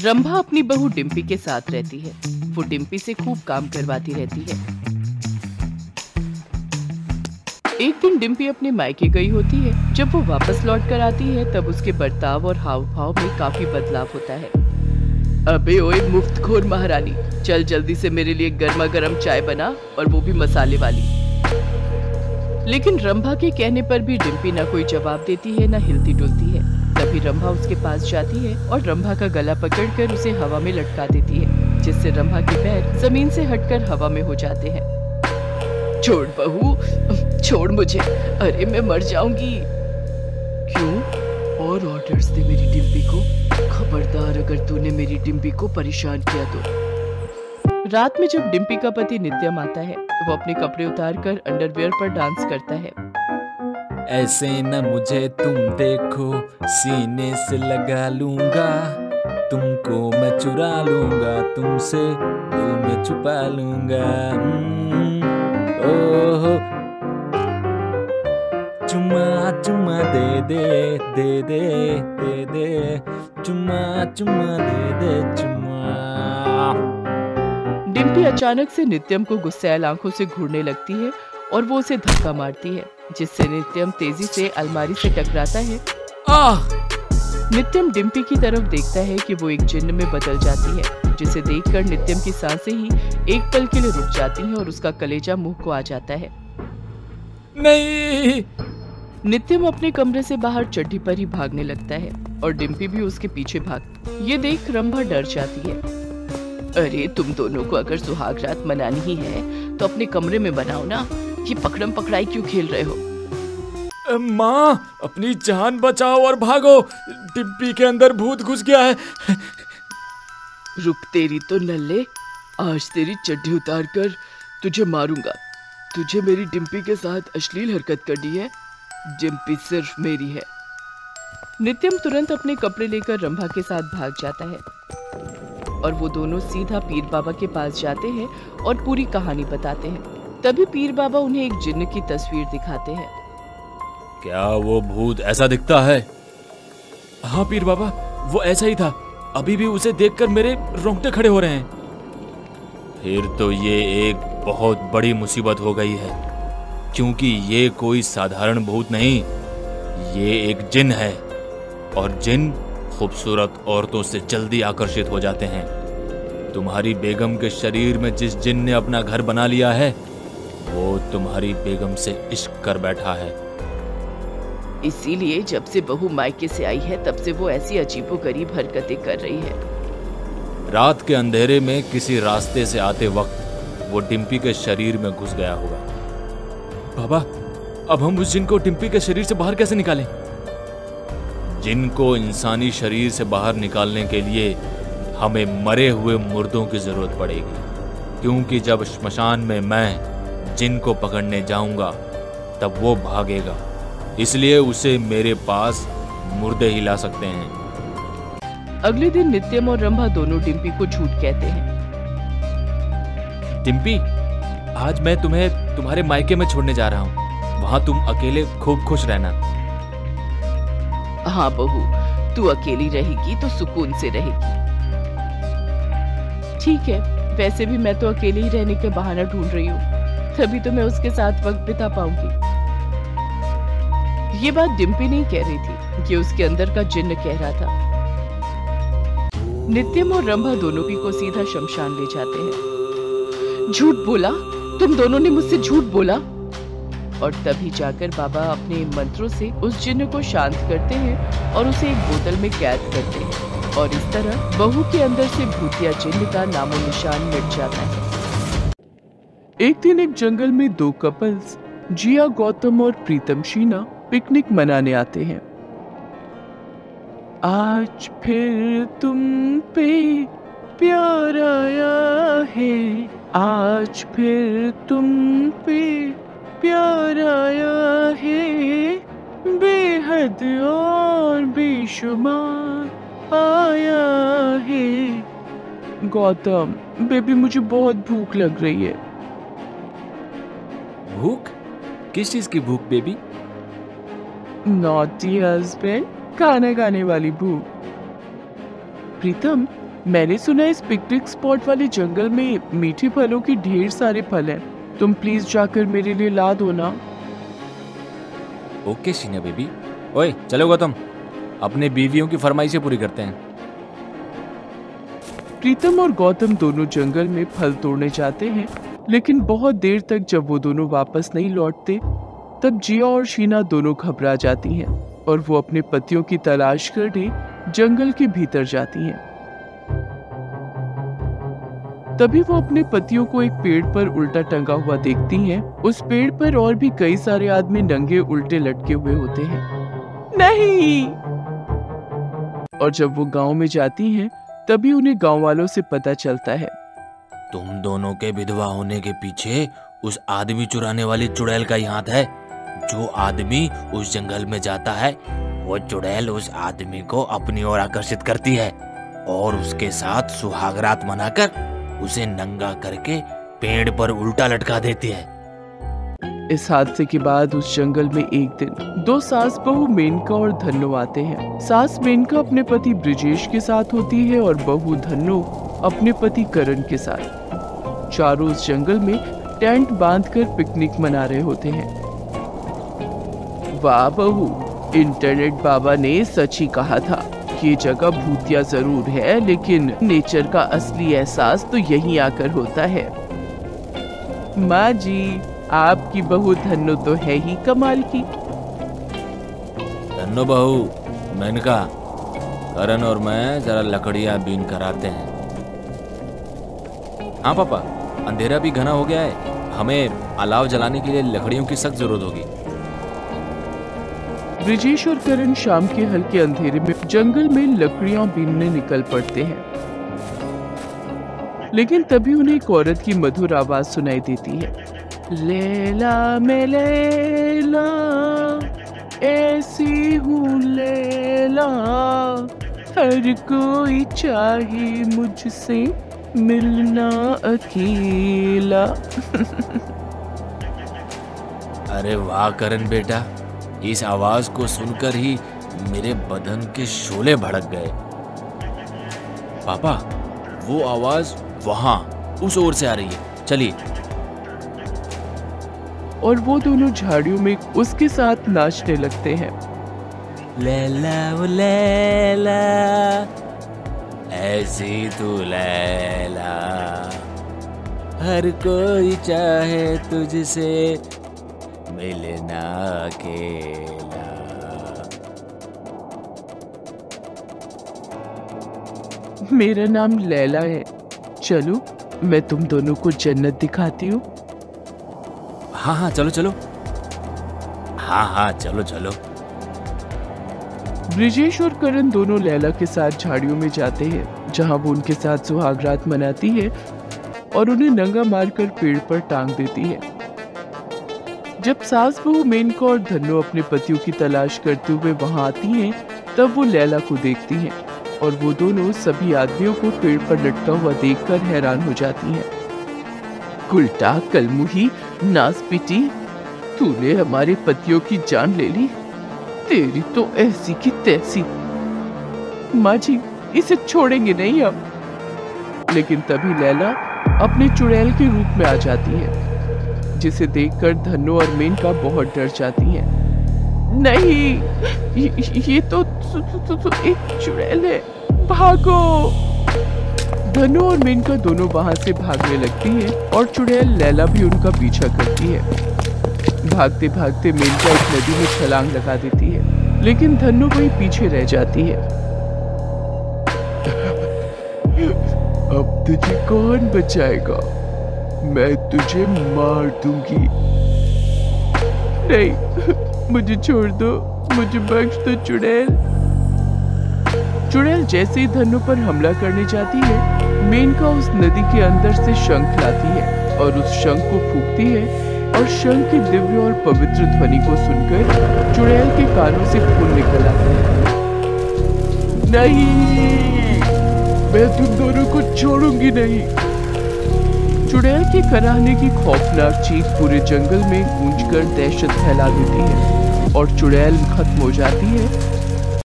रंभा अपनी बहू डिम्पी के साथ रहती है। वो डिम्पी से खूब काम करवाती रहती है। एक दिन डिम्पी अपने मायके गई होती है। जब वो वापस लौट कर आती है तब उसके बर्ताव और हाव भाव में काफी बदलाव होता है। अबे ओए मुफ्तखोर महारानी, चल जल्दी से मेरे लिए गर्मा गर्म चाय बना, और वो भी मसाले वाली। लेकिन रंभा के कहने पर भी डिम्पी ना कोई जवाब देती है, ना हिलती डुलती है। तभी रंभा उसके पास जाती है और रंभा का गला पकड़कर उसे हवा में लटका देती है, जिससे रंभा के पैर जमीन से हटकर हवा में हो जाते हैं। छोड़ बहू, छोड़ मुझे, अरे मैं मर जाऊंगी। क्यों? और ऑर्डर्स दे मेरी डिम्पी को। खबरदार अगर तूने मेरी डिम्पी को परेशान किया तो। रात में जब डिम्पी का पति नित्यम आता है, वो अपने कपड़े उतार कर अंडरवियर पर डांस करता है। ऐसे न मुझे तुम देखो, सीने से लगा लूंगा, तुमको मैं चुरा लूंगा, तुमसे दिल में छुपा लूंगा। ओहो चुम्मा चुम्मा दे दे दे दे दे दे, चुम्मा चुम्मा दे दे चुम्मा। डिम्पी अचानक से नित्यम को गुस्सैल आंखों से घूरने लगती है और वो उसे धक्का मारती है, जिससे नित्यम तेजी से अलमारी से टकराता है। नित्यम डिम्पी की तरफ देखता है कि वो एक जिन्न में बदल जाती है, जिसे देखकर नित्यम की सांसें ही एक पल के लिए रुक जाती हैं और उसका कलेजा मुंह को आ जाता है। नहीं! नित्यम अपने कमरे से बाहर चड्डी पर ही भागने लगता है और डिम्पी भी उसके पीछे भाग। ये देख रंभा डर जाती है। अरे तुम दोनों को अगर सुहाग रात मनानी ही है तो अपने कमरे में बनाओ ना, ये पकड़म पकड़ाई क्यों खेल रहे हो? माँ, अपनी जान बचाओ और भागो, डिम्पी के अंदर भूत घुस गया है। रुक तेरी तो नल्ले, आज तेरी चड्डी उतार कर तुझे मारूंगा। तुझे मेरी डिम्पी के साथ अश्लील हरकत करनी है, डिम्पी सिर्फ मेरी है। नित्यम तुरंत अपने कपड़े लेकर रंभा के साथ भाग जाता है और वो दोनों सीधा पीर बाबा के पास जाते हैं और पूरी कहानी बताते हैं। तभी पीर बाबा उन्हें एक जिन्न की तस्वीर दिखाते हैं। क्या वो भूत ऐसा दिखता है? हाँ पीर बाबा, वो ऐसा ही था। अभी भी उसे देखकर मेरे रोंगटे खड़े हो रहे हैं। फिर तो ये एक बहुत बड़ी मुसीबत हो गई है, क्योंकि ये कोई साधारण भूत नहीं, ये एक जिन है, और जिन खूबसूरत औरतों से जल्दी आकर्षित हो जाते हैं। तुम्हारी बेगम के शरीर में जिस जिन ने अपना घर बना लिया है, वो तुम्हारी बेगम से इश्क कर बैठा है। इसीलिए जब से बहू मायके से आई है तब से वो ऐसी अजीबोगरीब हरकतें कर रही है। रात के अंधेरे में किसी रास्ते से आते वक्त वो डिम्पी के शरीर में घुस गया होगा। बाबा, अब हम उस जिन को डिम्पी के शरीर से बाहर कैसे निकालें? जिन को इंसानी शरीर से बाहर निकालने के लिए हमें मरे हुए मुर्दों की जरूरत पड़ेगी, क्योंकि जब श्मशान में मैं जिन को पकड़ने जाऊंगा तब वो भागेगा, इसलिए उसे मेरे पास मुर्दे ही ला सकते हैं। अगले दिन नित्यम और रंभा दोनों डिम्पी को झूठ कहते हैं। डिम्पी, आज मैं तुम्हें तुम्हारे मायके में छोड़ने जा रहा हूँ, वहां तुम अकेले खूब खुश रहना। हाँ बहू, तू अकेली रहेगी तो सुकून से रहेगी। ठीक है, वैसे भी मैं तो अकेले ही रहने के बहाना ढूंढ रही हूँ, तभी तो मैं उसके साथ वक्त बिता पाऊंगी। ये बात डिम्पी नहीं कह रही थी, ये उसके अंदर का जिन्न कह रहा था। नित्यम और रंभा दोनों को सीधा शमशान ले जाते हैं। झूठ बोला, तुम दोनों ने मुझसे झूठ बोला। और तभी जाकर बाबा अपने मंत्रों से उस जिन्न को शांत करते हैं और उसे एक बोतल में कैद करते हैं, और इस तरह बहू के अंदर से भूतिया जिन्न का नामो निशान मिट जाता है। एक दिन एक जंगल में दो कपल्स जिया गौतम और प्रीतम शीना पिकनिक मनाने आते हैं। आज फिर तुम पे प्यार आया है, आज फिर तुम पे प्यार आया है, बेहद और बेशुमार आया है। गौतम, बेबी मुझे बहुत भूख लग रही है। भूख? किस चीज की भूख बेबी? नॉटी हस्बैंड, खाना खाने वाली भूख। प्रीतम, मैंने सुना है इस पिकनिक स्पॉट वाले जंगल में मीठे फलों के ढेर सारे फल हैं। तुम प्लीज जाकर मेरे लिए ला दो ना। Okay Sheena baby. ओए चलो गौतम, अपने बीवियों की फरमाइशें पूरी करते हैं। प्रीतम और गौतम दोनों जंगल में फल तोड़ने जाते हैं, लेकिन बहुत देर तक जब वो दोनों वापस नहीं लौटते तब जिया और शीना दोनों घबरा जाती हैं और वो अपने पतियों की तलाश करने जंगल के भीतर जाती हैं। तभी वो अपने पतियों को एक पेड़ पर उल्टा टंगा हुआ देखती हैं। उस पेड़ पर और भी कई सारे आदमी नंगे उल्टे लटके हुए होते हैं। नहीं! और जब वो गांव में जाती हैं तभी उन्हें गांव वालों से पता चलता है। तुम दोनों के विधवा होने के पीछे उस आदमी चुराने वाली चुड़ैल का ही हाथ है। जो आदमी उस जंगल में जाता है वो चुड़ैल उस आदमी को अपनी ओर आकर्षित करती है और उसके साथ सुहागरात मनाकर उसे नंगा करके पेड़ पर उल्टा लटका देती है। इस हादसे के बाद उस जंगल में एक दिन दो सास बहू मेनका और धन्नो आते हैं। सास मेनका अपने पति ब्रिजेश के साथ होती है और बहू धन्नो अपने पति करण के साथ। चारों उस जंगल में टेंट बांधकर पिकनिक मना रहे होते हैं। वाह बहू, इंटरनेट बाबा ने सच ही कहा था। ये जगह भूतिया जरूर है, लेकिन नेचर का असली एहसास तो यहीं आकर होता है। माँ जी, आपकी बहू धन्नो तो है ही कमाल की। धन्नो बहू, मेनका, करण और मैं जरा लकड़ियां बीन कर आते हैं। हाँ पापा, अंधेरा भी घना हो गया है। हमें अलाव जलाने के लिए लकड़ियों की सख्त जरूरत होगी। ब्रिजेश और करण शाम के हल्के अंधेरे में जंगल में लकड़ियां बीनने निकल पड़ते हैं, लेकिन तभी उन्हें एक औरत की मधुर आवाज सुनाई देती है। लैला मैं लैला, ऐसी हूँ लैला, हर कोई चाहे मुझसे मिलना अकेला। अरे वाह करण बेटा, इस आवाज को सुनकर ही मेरे बदन के शोले भड़क गए। पापा, वो आवाज वहां उस ओर से आ रही है, चलिए। और वो दोनों झाड़ियों में उसके साथ नाचने लगते हैं। लैला वो लैला, ऐसी तू लैला, हर कोई चाहे तुझसे मिलना अकेला। मेरा नाम लैला है, चलो मैं तुम दोनों को जन्नत दिखाती हूँ। हाँ हाँ चलो चलो, हाँ हाँ चलो चलो। ब्रिजेश और करण दोनों लैला के साथ झाड़ियों में जाते हैं, जहाँ वो उनके साथ सुहागरात मनाती है और उन्हें नंगा मारकर पेड़ पर टांग देती है। जब सास बहू मेनका और धन्नो अपने पतियों की तलाश करते हुए वहां आती हैं, तब वो लैला को देखती हैं और वो दोनों सभी आदमियों को पेड़ पर लटका हुआ देखकर हैरान हो जाती हैं। उल्टा कलमुही नासपिटी, तूने हमारे पतियों की जान ले ली। तेरी तो ऐसी की तैसी। माँ जी, इसे छोड़ेंगे नहीं अब। लेकिन तभी लैला अपने चुड़ैल के रूप में आ जाती है, जिसे देखकर धन्नो और मेनका बहुत डर जाती हैं। नहीं, ये तो एक चुड़ैल है, भागो। धन्नो और मेनका दोनों वहां से भागने लगती हैं और चुड़ैल लैला भी उनका पीछा करती है। भागते भागते मेनका एक नदी में छलांग लगा देती है, लेकिन धन्नो वहीं पीछे रह जाती है। अब तुझे कौन बचाएगा? मैं तुझे मार दूंगी। नहीं, मुझे छोड़ दो, मुझे बख्श दो चुड़ैल। चुड़ैल जैसे ही धन्नो पर हमला करने जाती है, मेनका उस नदी के अंदर से शंख लाती है और उस शंख को फूंकती है और शंख की दिव्य और पवित्र ध्वनि को सुनकर चुड़ैल के कानों से खून निकल आता है। नहीं, मैं तुम दोनों को छोड़ूंगी नहीं। चुड़ैल के कराहने की खौफनाक चीख पूरे जंगल में गूंजकर दहशत फैला देती है और चुड़ैल खत्म हो जाती है